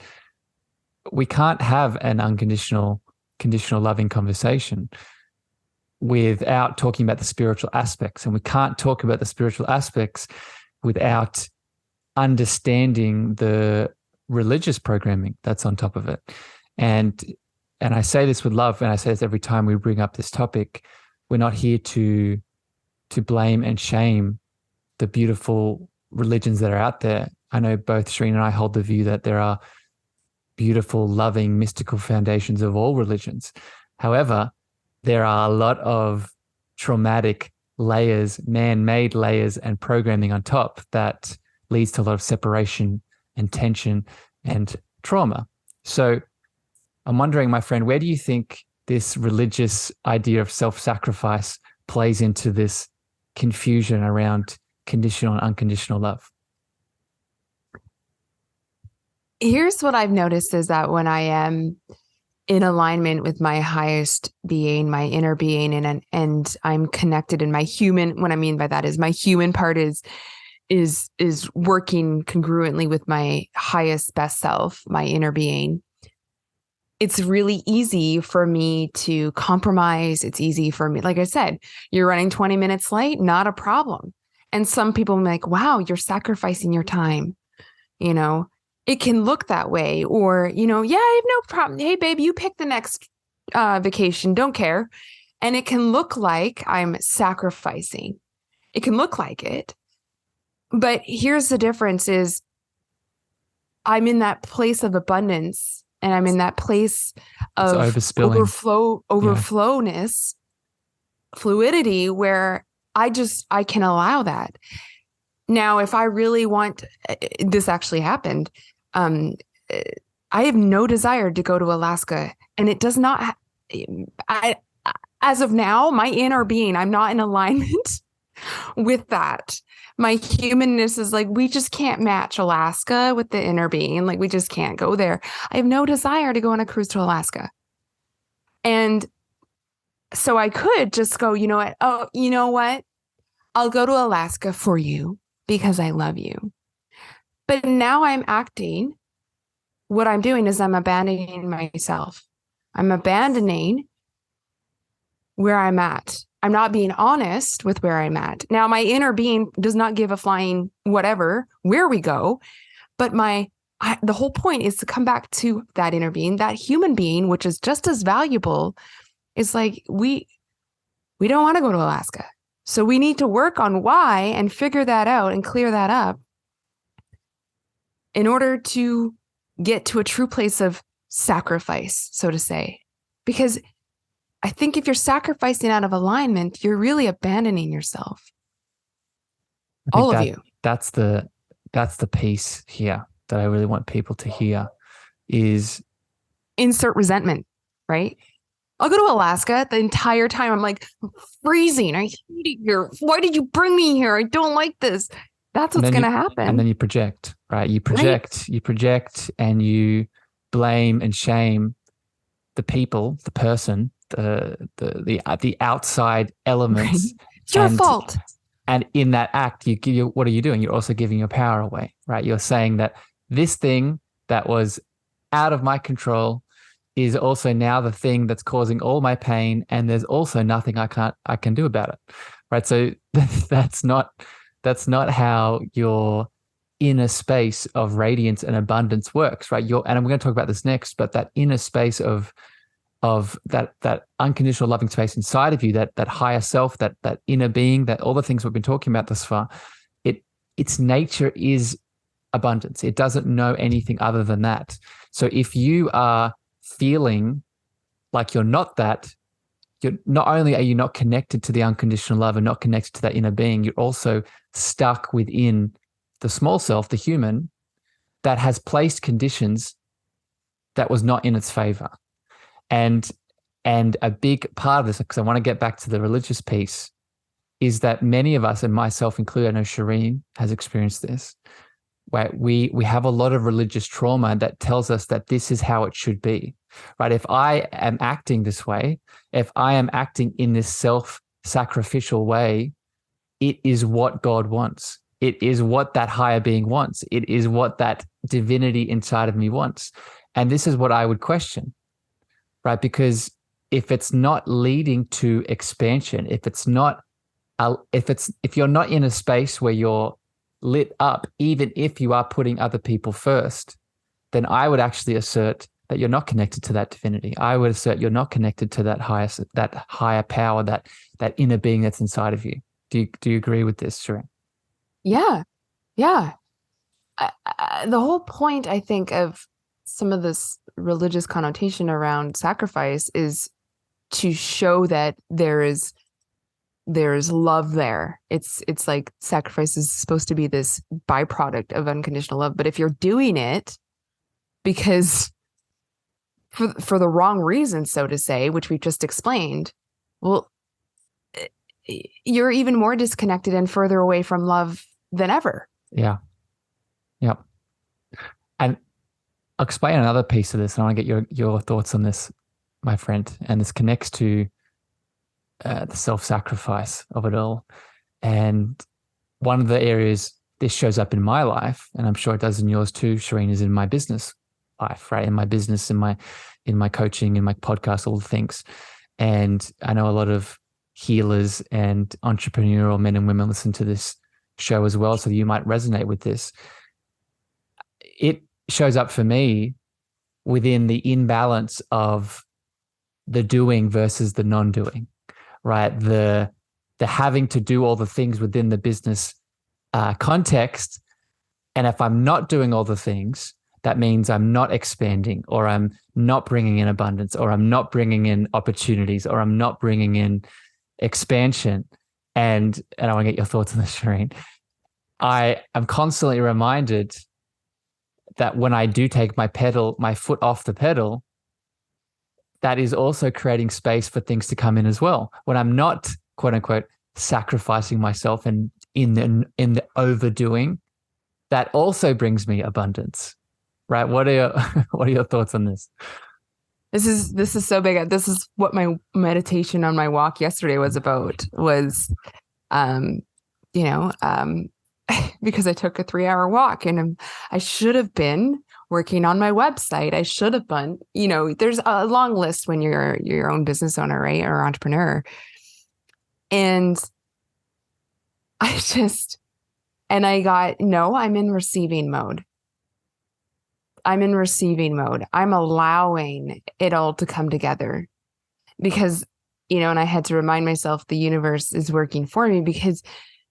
[SPEAKER 2] we can't have an conditional loving conversation without talking about the spiritual aspects. And we can't talk about the spiritual aspects without understanding the religious programming that's on top of it. And I say this with love, and I say this every time we bring up this topic. We're not here to blame and shame the beautiful religions that are out there. I know both Sheryne and I hold the view that there are beautiful, loving, mystical foundations of all religions. However, there are a lot of traumatic layers, man-made layers and programming on top that leads to a lot of separation and tension and trauma. So I'm wondering, my friend, where do you think this religious idea of self-sacrifice plays into this confusion around conditional and unconditional love?
[SPEAKER 1] Here's what I've noticed is that when I am in alignment with my highest being, my inner being, and I'm connected in my human, what I mean by that is my human part is working congruently with my highest best self, my inner being. It's really easy for me to compromise. It's easy for me. Like I said, you're running 20 minutes late, not a problem. And some people are like, wow, you're sacrificing your time. It can look that way, or, yeah, I have no problem. Hey, babe, you pick the next vacation. Don't care. And it can look like I'm sacrificing. It can look like it. But here's the difference is I'm in that place of abundance, and I'm in that place of overflowness, fluidity, where I can allow that. Now, if I really want, this actually happened. I have no desire to go to Alaska, and it does not, As of now, my inner being, I'm not in alignment with that. My humanness is like, we just can't match Alaska with the inner being. Like, we just can't go there. I have no desire to go on a cruise to Alaska. And so I could just go, you know what? Oh, you know what? I'll go to Alaska for you because I love you. But now I'm acting. What I'm doing is I'm abandoning myself. I'm abandoning where I'm at. I'm not being honest with where I'm at. Now, my inner being does not give a flying whatever where we go, but the whole point is to come back to that inner being, that human being, which is just as valuable. It's like we don't want to go to Alaska. So we need to work on why and figure that out and clear that up in order to get to a true place of sacrifice, so to say. Because I think if you're sacrificing out of alignment, you're really abandoning yourself. All of you.
[SPEAKER 2] That's the piece here that I really want people to hear is
[SPEAKER 1] insert resentment, right? I'll go to Alaska the entire time. I'm like freezing. I hate it here. Why did you bring me here? I don't like this. That's what's going to happen.
[SPEAKER 2] And then you project, right? You project and you blame and shame the people, the person, the outside elements.
[SPEAKER 1] Right. It's your fault.
[SPEAKER 2] And in that act, what are you doing? You're also giving your power away, right? You're saying that this thing that was out of my control is also now the thing that's causing all my pain, and there's also nothing I can do about it, right? So that's not how your inner space of radiance and abundance works, right? And I'm going to talk about this next, but that inner space of that unconditional loving space inside of you, that higher self, that inner being, that all the things we've been talking about thus far, its nature is abundance. It doesn't know anything other than that. So if you are feeling like you're not that, not only are you not connected to the unconditional love and not connected to that inner being, you're also stuck within the small self, the human, that has placed conditions that was not in its favor. And a big part of this, because I want to get back to the religious piece, is that many of us, and myself included, I know Sheryne has experienced this, where we have a lot of religious trauma that tells us that this is how it should be, right? If I am acting this way, if I am acting in this self-sacrificial way, it is what God wants. It is what that higher being wants. It is what that divinity inside of me wants. And this is what I would question, right? Because if it's not leading to expansion, if you're not in a space where you're lit up, even if you are putting other people first, then I would actually assert that you're not connected to that divinity. I would assert you're not connected to that higher power, that inner being that's inside of you. Do you agree with this, Sheryne?
[SPEAKER 1] Yeah. The whole point, I think, of some of this religious connotation around sacrifice is to show that there's love there. It's like sacrifice is supposed to be this byproduct of unconditional love. But if you're doing it because for the wrong reasons, so to say, which we've just explained, well, you're even more disconnected and further away from love than ever.
[SPEAKER 2] Yeah. Yep. And I'll explain another piece of this, and I want to get your thoughts on this, my friend. And this connects to the self-sacrifice of it all. And one of the areas this shows up in my life, and I'm sure it does in yours too, Sheryne, is in my business life, right? In my business, in my coaching, in my podcast, all the things. And I know a lot of healers and entrepreneurial men and women listen to this show as well, so you might resonate with this. It shows up for me within the imbalance of the doing versus the non-doing, right? The having to do all the things within the business context. And if I'm not doing all the things, that means I'm not expanding, or I'm not bringing in abundance, or I'm not bringing in opportunities, or I'm not bringing in expansion. And I want to get your thoughts on this, Sheryne. I am constantly reminded that when I do take my foot off the pedal, that is also creating space for things to come in as well. When I'm not, quote unquote, sacrificing myself and in the overdoing, that also brings me abundance. Right? What are your thoughts on this?
[SPEAKER 1] This is so big. This is what my meditation on my walk yesterday was about, was um you know because I took a 3-hour walk, and I should have been working on my website. I should have been, there's a long list when you're your own business owner, right? Or entrepreneur. And I just, and I got, no, I'm in receiving mode. I'm in receiving mode. I'm allowing it all to come together because, and I had to remind myself the universe is working for me, because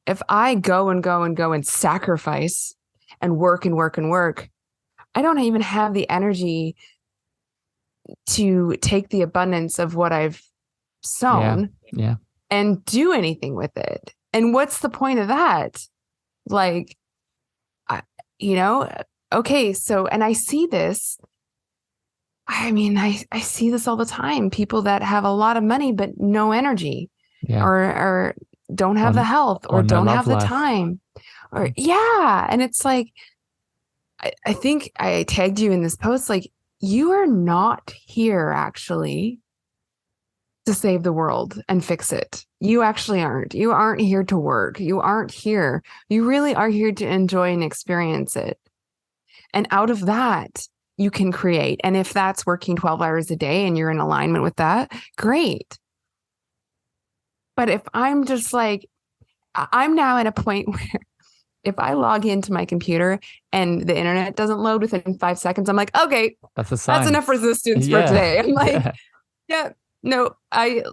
[SPEAKER 1] if I go and go and go and sacrifice and work and work and work, I don't even have the energy to take the abundance of what I've sown and do anything with it. And what's the point of that? Like, okay, so, and I see this. I mean, I see this all the time. People that have a lot of money, but no energy, or don't have the health, or don't have the time, or and it's like, I think I tagged you in this post, like, you are not here actually to save the world and fix it. You actually aren't. You aren't here to work. You aren't here. You really are here to enjoy and experience it. And out of that, you can create. And if that's working 12 hours a day and you're in alignment with that, great. But if I'm just like, I'm now at a point where if I log into my computer and the internet doesn't load within 5 seconds, I'm like, okay,
[SPEAKER 2] that's a sign.
[SPEAKER 1] That's enough resistance for today. I'm like, no,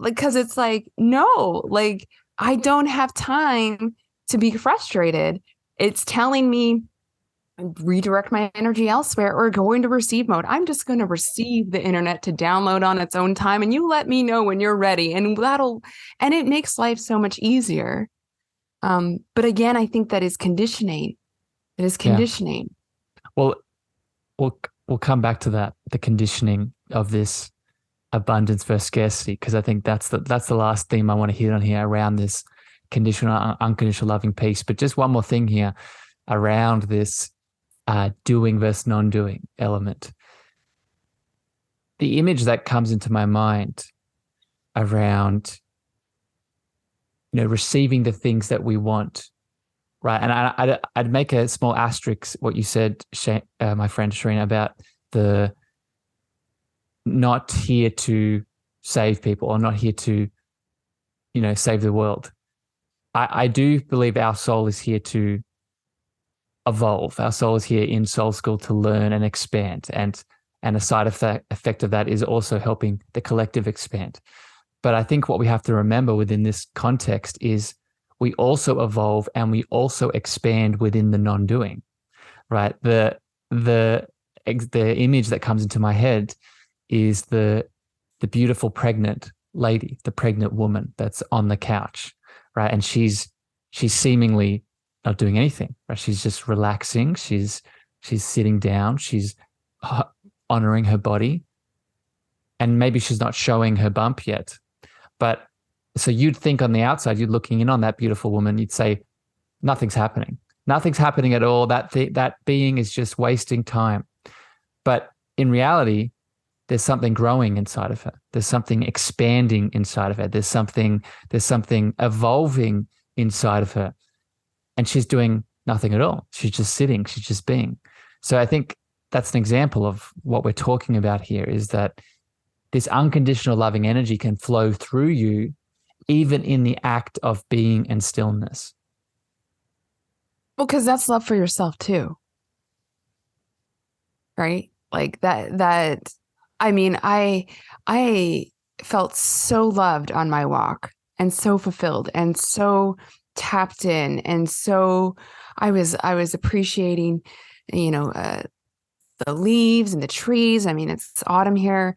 [SPEAKER 1] because it's like, no, like, I don't have time to be frustrated. It's telling me redirect my energy elsewhere or go into receive mode. I'm just going to receive the internet to download on its own time. And you let me know when you're ready. And it makes life so much easier. But again, I think that is conditioning. It is conditioning.
[SPEAKER 2] Yeah. Well, we'll come back to that, the conditioning of this abundance versus scarcity, because I think that's the last theme I want to hit on here around this conditional, unconditional loving piece. But just one more thing here around this doing versus non-doing element. The image that comes into my mind around receiving the things that we want, right? And I'd make a small asterisk what you said, my friend Sheryne, about the not here to save people or not here to, save the world. I do believe our soul is here to evolve. Our soul is here in soul school to learn and expand. And a side effect of that is also helping the collective expand. But I think what we have to remember within this context is we also evolve and we also expand within the non-doing, right? The image that comes into my head is the beautiful pregnant lady, the pregnant woman that's on the couch, right? And she's seemingly not doing anything, right? She's just relaxing. She's sitting down. She's honoring her body, and maybe she's not showing her bump yet. But so you'd think on the outside, you're looking in on that beautiful woman, you'd say, nothing's happening. Nothing's happening at all. That being is just wasting time. But in reality, there's something growing inside of her. There's something expanding inside of her. There's something evolving inside of her. And she's doing nothing at all. She's just sitting. She's just being. So I think that's an example of what we're talking about here, is that this unconditional loving energy can flow through you even in the act of being and stillness.
[SPEAKER 1] Well, because that's love for yourself too. Right? Like that, I mean, I felt so loved on my walk and so fulfilled and so tapped in. And so I was appreciating, the leaves and the trees. I mean, it's autumn here.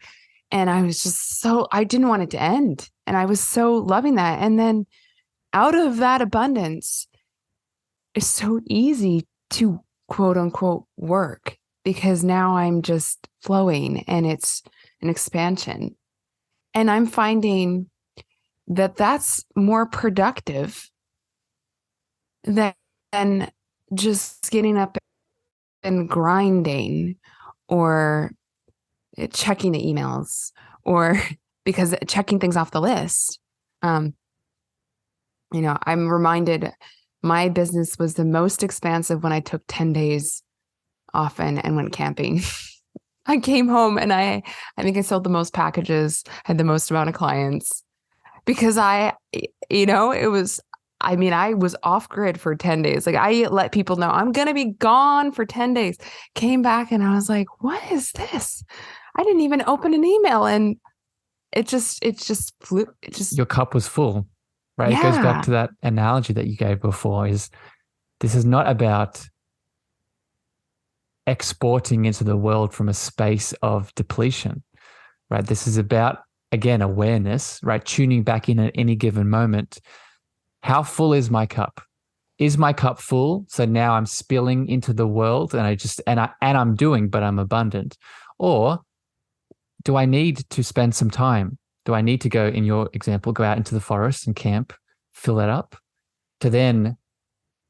[SPEAKER 1] And I was just I didn't want it to end. And I was so loving that. And then out of that abundance, it's so easy to quote unquote work, because now I'm just flowing and it's an expansion. And I'm finding that that's more productive than just getting up and grinding or checking the emails, or because checking things off the list. I'm reminded my business was the most expansive when I took 10 days off and went camping. I came home and I think I sold the most packages, had the most amount of clients, because I was off grid for 10 days. Like, I let people know I'm going to be gone for 10 days. Came back and I was like, what is this? I didn't even open an email, and it just flew.
[SPEAKER 2] Your cup was full, right?
[SPEAKER 1] Yeah.
[SPEAKER 2] It goes back to that analogy that you gave before, this is not about exporting into the world from a space of depletion, right? This is about, again, awareness, right? Tuning back in at any given moment. How full is my cup? Is my cup full? So now I'm spilling into the world and I'm doing, but I'm abundant. Or do I need to spend some time? Do I need to go, in your example, go out into the forest and camp, fill that up, to then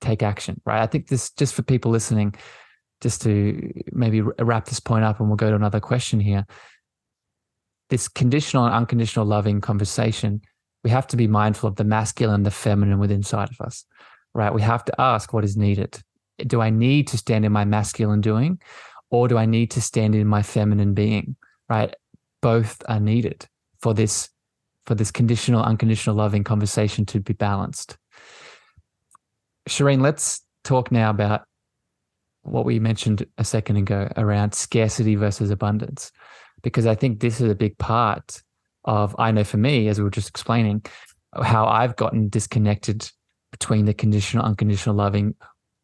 [SPEAKER 2] take action, right? I think this, just for people listening, just to maybe wrap this point up, and we'll go to another question here. This conditional and unconditional loving conversation, we have to be mindful of the masculine and the feminine within inside of us, right? We have to ask what is needed. Do I need to stand in my masculine doing, or do I need to stand in my feminine being, right? Both are needed for this conditional, unconditional loving conversation to be balanced. Sheryne, let's talk now about what we mentioned a second ago around scarcity versus abundance, because I think this is a big part of, I know for me, as we were just explaining, how I've gotten disconnected between the conditional, unconditional loving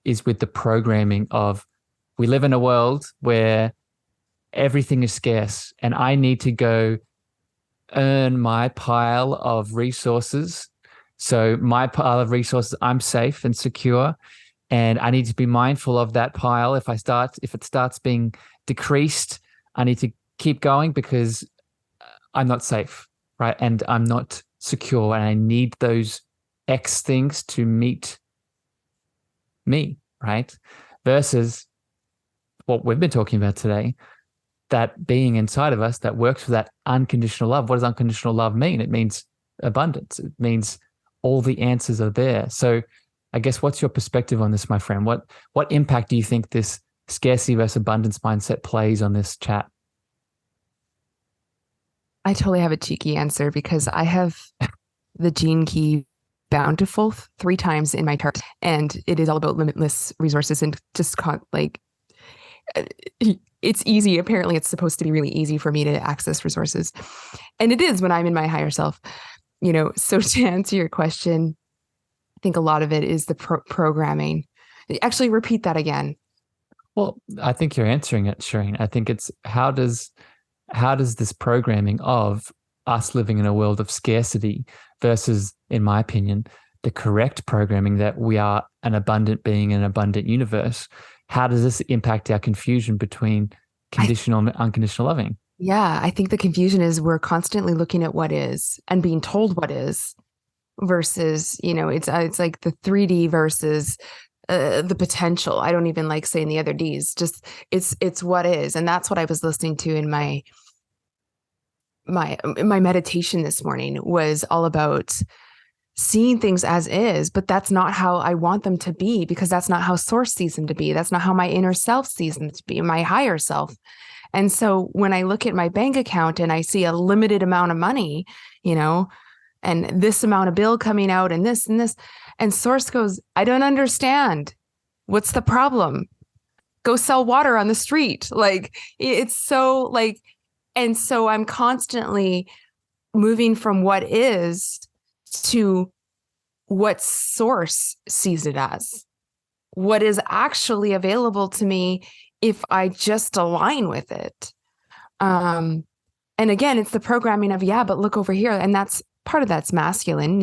[SPEAKER 2] is with the programming of, we live in a world where everything is scarce and I need to go earn my pile of resources. So my pile of resources, I'm safe and secure, and I need to be mindful of that pile. If it starts being decreased, I need to keep going because I'm not safe, right? And I'm not secure, and I need those X things to meet me, right? Versus what we've been talking about today, that being inside of us that works for that unconditional love. What does unconditional love mean? It means abundance. It means all the answers are there. So I guess, what's your perspective on this, my friend? What impact do you think this scarcity versus abundance mindset plays on this chat?
[SPEAKER 1] I totally have a cheeky answer, because I have the gene key bountiful 3 times in my chart, and it is all about limitless resources and just it's easy. Apparently it's supposed to be really easy for me to access resources. And it is when I'm in my higher self, so to answer your question, I think a lot of it is the programming. Actually, repeat that again.
[SPEAKER 2] Well, I think you're answering it, Sheryne. I think it's, how does this programming of us living in a world of scarcity versus, in my opinion, the correct programming that we are an abundant being in an abundant universe, how does this impact our confusion between conditional and unconditional loving?
[SPEAKER 1] Yeah, I think the confusion is we're constantly looking at what is and being told what is, versus, it's like the 3D versus the potential. I don't even like saying the other D's. Just it's what is, and that's what I was listening to in my meditation this morning, was all about seeing things as is, but that's not how I want them to be, because that's not how source sees them to be. That's not how my inner self sees them to be, my higher self. And so when I look at my bank account and I see a limited amount of money, and this amount of bill coming out and this, and source goes, I don't understand. What's the problem? Go sell water on the street. Like, it's so like, and so I'm constantly moving from what is to what source sees it as, what is actually available to me if I just align with it. And again, it's the programming of, but look over here. And that's part of that's masculine,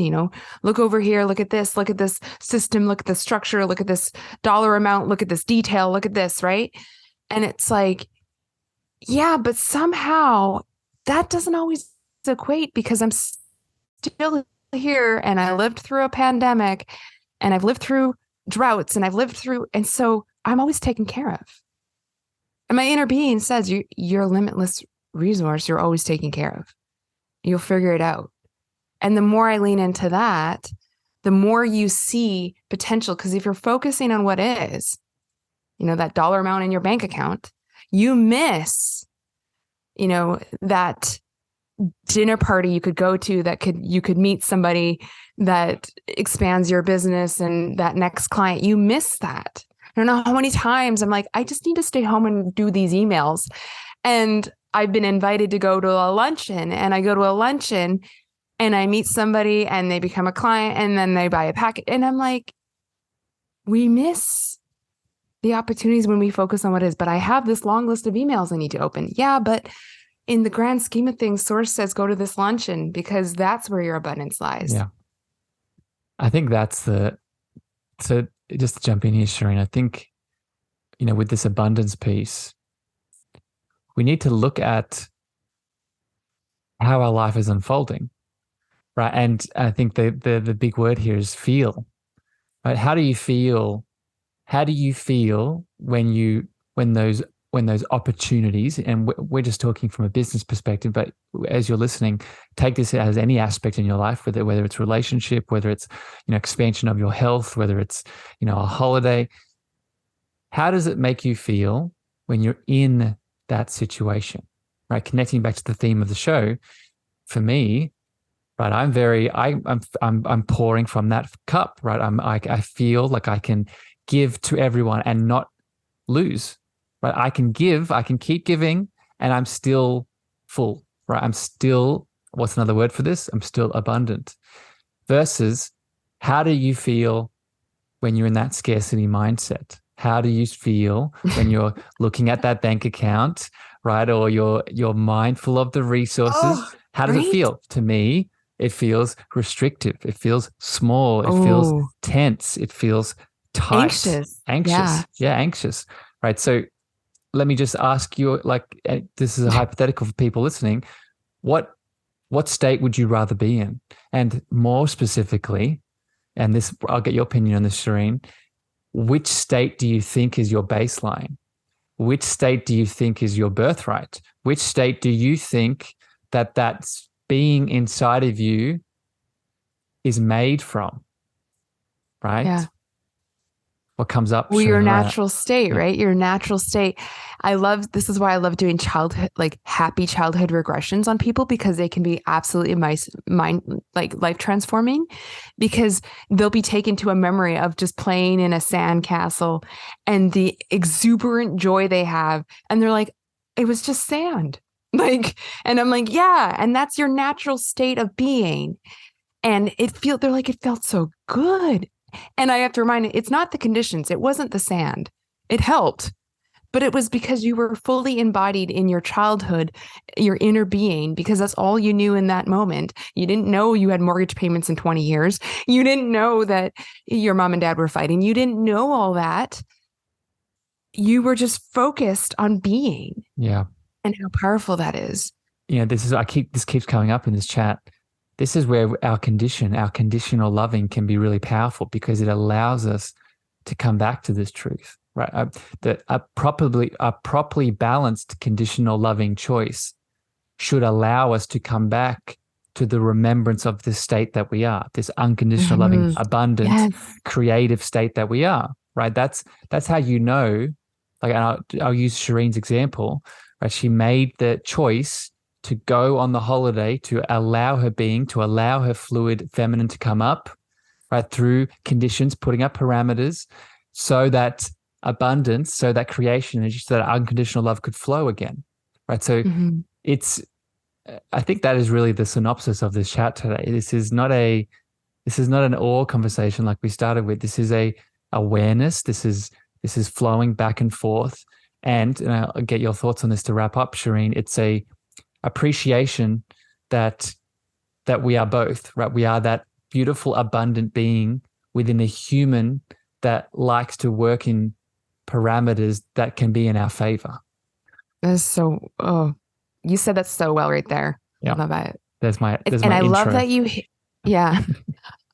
[SPEAKER 1] look over here, look at this system, look at the structure, look at this dollar amount, look at this detail, look at this, right? And it's like, but somehow that doesn't always equate because I'm still here and I lived through a pandemic and I've lived through droughts and and so I'm always taken care of. And my inner being says, you're a limitless resource. You're always taken care of. You'll figure it out. And the more I lean into that, the more you see potential. Because if you're focusing on what is, that dollar amount in your bank account, you miss, that dinner party you could go to you could meet somebody that expands your business and that next client. You miss that. I don't know how many times I'm like, I just need to stay home and do these emails. And I've been invited to go to a luncheon, and I go to a luncheon and I meet somebody and they become a client and then they buy a packet. And I'm like, we miss the opportunities when we focus on what is. But I have this long list of emails I need to open. Yeah, but in the grand scheme of things, Source says go to this luncheon because that's where your abundance lies.
[SPEAKER 2] Yeah. I think so just to jump in here, Sheryne, I think, with this abundance piece, we need to look at how our life is unfolding, right? And I think the big word here is feel, right? How do you feel? How do you feel when those opportunities, and we're just talking from a business perspective, but as you're listening, take this as any aspect in your life, whether it's relationship, whether it's, expansion of your health, whether it's, a holiday. How does it make you feel when you're in that situation, right? Connecting back to the theme of the show, for me, right, I'm pouring from that cup, right? I feel like I can give to everyone and not lose, right? I can keep giving and I'm still full, right? What's another word for this? I'm still abundant. Versus, how do you feel when you're in that scarcity mindset? How do you feel when you're looking at that bank account, right? Or you're mindful of the resources. How does it feel? To me, it feels restrictive. It feels small. It feels tense. It feels tight. Anxious. Yeah, anxious. Right. So let me just ask you, this is a hypothetical for people listening. What state would you rather be in? And more specifically, and this, I'll get your opinion on this, Sheryne, which state do you think is your baseline? Which state do you think is your birthright? Which state do you think that's being inside of you is made from? Right?
[SPEAKER 1] Yeah.
[SPEAKER 2] What comes up?
[SPEAKER 1] Well, your natural state, right? Your natural state. This is why I love doing happy childhood regressions on people, because they can be absolutely life transforming, because they'll be taken to a memory of just playing in a sandcastle and the exuberant joy they have. And they're like, it was just sand. And I'm like, yeah. And that's your natural state of being. And they're like, it felt so good. And I have to remind you, it's not the conditions. It wasn't the sand. It helped, but it was because you were fully embodied in your childhood, your inner being, because that's all you knew in that moment. You didn't know you had mortgage payments in 20 years. You didn't know that your mom and dad were fighting. You didn't know all that. You were just focused on being.
[SPEAKER 2] Yeah.
[SPEAKER 1] And how powerful that is.
[SPEAKER 2] This keeps coming up in this chat. This is where our conditional loving can be really powerful, because it allows us to come back to this truth, right? A properly balanced conditional loving choice should allow us to come back to the remembrance of this state that we are, this unconditional loving, abundant, creative state that we are, right? That's how I'll use Sheryne's example, right? She made the choice to go on the holiday, to allow her fluid feminine to come up, right, through conditions, putting up parameters so that abundance, so that creation, so that unconditional love could flow again, right? So I think that is really the synopsis of this chat today. This is not an awe conversation like we started with. This is a awareness. This is flowing back and forth. And I'll get your thoughts on this to wrap up, Sheryne. It's a appreciation that we are both, right? We are that beautiful, abundant being within a human that likes to work in parameters that can be in our favor.
[SPEAKER 1] That's you said that so well right there.
[SPEAKER 2] Yeah.
[SPEAKER 1] I love it.
[SPEAKER 2] There's my
[SPEAKER 1] And I love
[SPEAKER 2] intro.
[SPEAKER 1] that yeah,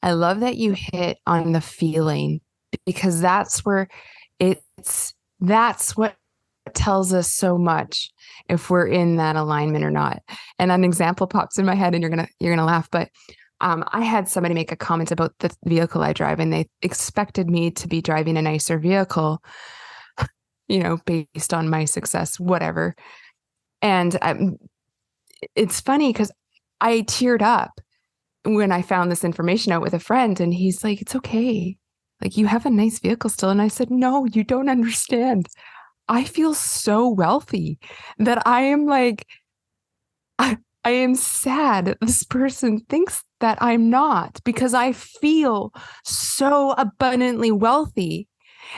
[SPEAKER 1] I love that you hit on the feeling, because that's what tells us so much if we're in that alignment or not. And an example pops in my head, and you're gonna laugh, but I had somebody make a comment about the vehicle I drive, and they expected me to be driving a nicer vehicle, based on my success, whatever. And it's funny because I teared up when I found this information out with a friend, and he's like, "It's okay. Like, you have a nice vehicle still." And I said, "No, you don't understand. I feel so wealthy that I am like, I am sad that this person thinks that I'm not, because I feel so abundantly wealthy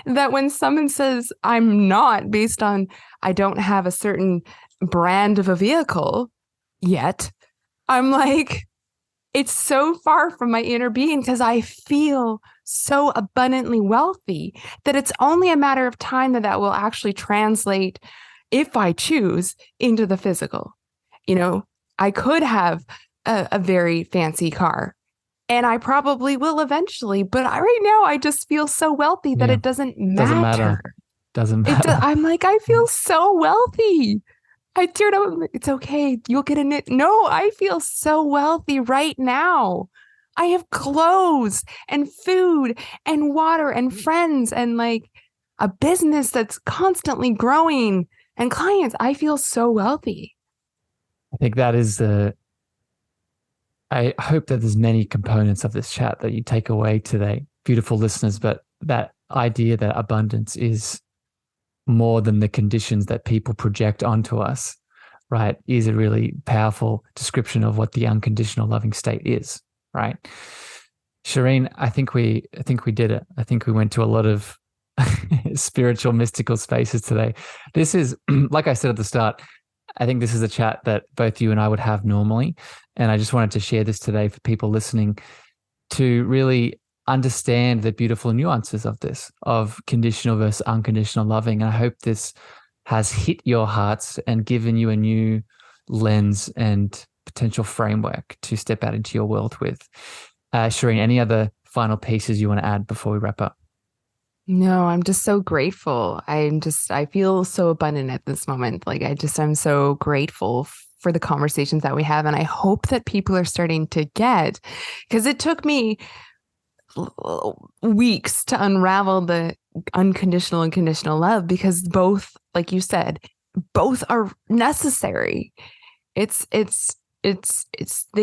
[SPEAKER 1] that when someone says I'm not, based on I don't have a certain brand of a vehicle yet, I'm like, it's so far from my inner being, because I feel so abundantly wealthy that it's only a matter of time that will actually translate, if I choose, into the physical. I could have a very fancy car, and I probably will eventually, but right now I just feel so wealthy that it doesn't matter.
[SPEAKER 2] Doesn't matter.
[SPEAKER 1] I'm like, I feel so wealthy. I teared up. It's okay. You'll get a knit. No, I feel so wealthy right now. I have clothes and food and water and friends and like a business that's constantly growing and clients. I feel so wealthy.
[SPEAKER 2] I think I hope that there's many components of this chat that you take away today, beautiful listeners, but that idea that abundance is more than the conditions that people project onto us, right, is a really powerful description of what the unconditional loving state is, right? Sheryne, I think we did it. I think we went to a lot of spiritual, mystical spaces today. This is, like I said at the start, I think this is a chat that both you and I would have normally. And I just wanted to share this today for people listening to really understand the beautiful nuances of this, of conditional versus unconditional loving. And I hope this has hit your hearts and given you a new lens and potential framework to step out into your world with. Sheryne, any other final pieces you want to add before we wrap up?
[SPEAKER 1] No, I'm just so grateful. I feel so abundant at this moment. Like, I'm so grateful for the conversations that we have. And I hope that people are starting to get, because it took me weeks to unravel the unconditional and conditional love, because both, like you said, both are necessary. They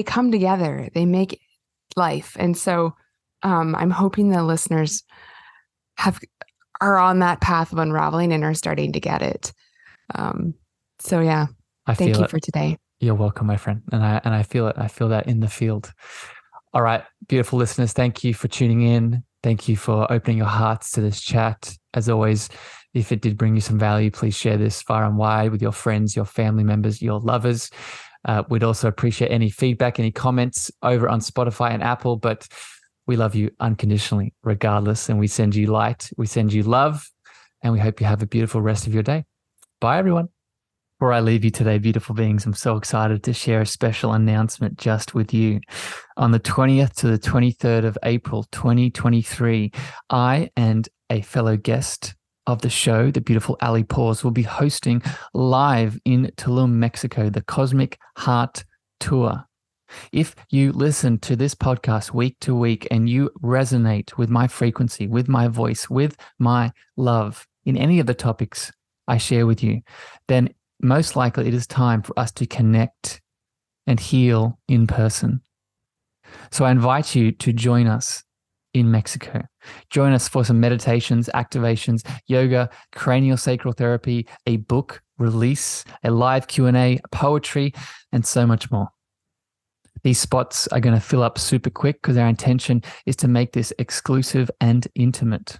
[SPEAKER 1] come together, they make life. And so I'm hoping the listeners are on that path of unraveling and are starting to get it. So yeah, thank you for today.
[SPEAKER 2] You're welcome, my friend. And I feel it. I feel that in the field. All right, beautiful listeners, thank you for tuning in. Thank you for opening your hearts to this chat. As always, if it did bring you some value, please share this far and wide with your friends, your family members, your lovers. We'd also appreciate any feedback, any comments over on Spotify and Apple, but we love you unconditionally, regardless. And we send you light, we send you love, and we hope you have a beautiful rest of your day. Bye, everyone. Before I leave you today, beautiful beings, I'm so excited to share a special announcement just with you. On the 20th to the 23rd of April, 2023, I and a fellow guest of the show, the beautiful Ali Paws, will be hosting live in Tulum, Mexico, the Cosmic Heart Tour. If you listen to this podcast week to week and you resonate with my frequency, with my voice, with my love in any of the topics I share with you, then most likely it is time for us to connect and heal in person. So I invite you to join us in Mexico. Join us for some meditations, activations, yoga, cranial sacral therapy, a book release, a live Q&A, poetry, and so much more. These spots are going to fill up super quick because our intention is to make this exclusive and intimate.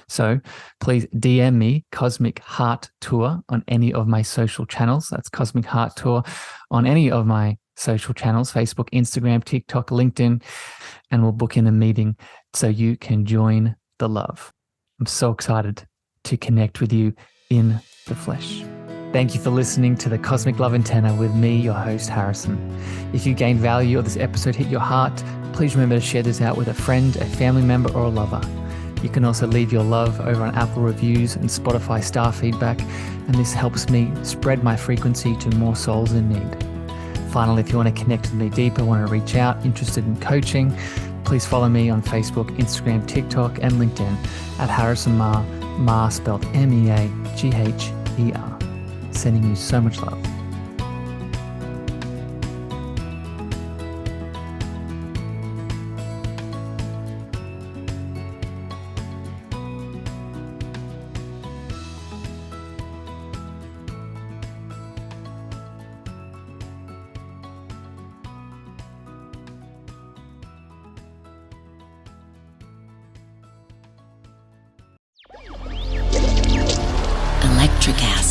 [SPEAKER 2] So please DM me Cosmic Heart Tour on any of my social channels. That's Cosmic Heart Tour on any of my social channels, Facebook, Instagram, TikTok, LinkedIn, and we'll book in a meeting so you can join the love. I'm so excited to connect with you in the flesh. Thank you for listening to the Cosmic Love Antenna with me, your host, Harrison. If you gained value or this episode hit your heart, please remember to share this out with a friend, a family member, or a lover. You can also leave your love over on Apple reviews and Spotify star feedback, and this helps me spread my frequency to more souls in need. Finally, if you want to connect with me deeper, want to reach out, interested in coaching, please follow me on Facebook, Instagram, TikTok, and LinkedIn at Harrison Meagher, Meagher spelled Meagher. Sending you so much love.
[SPEAKER 3] Electric acid.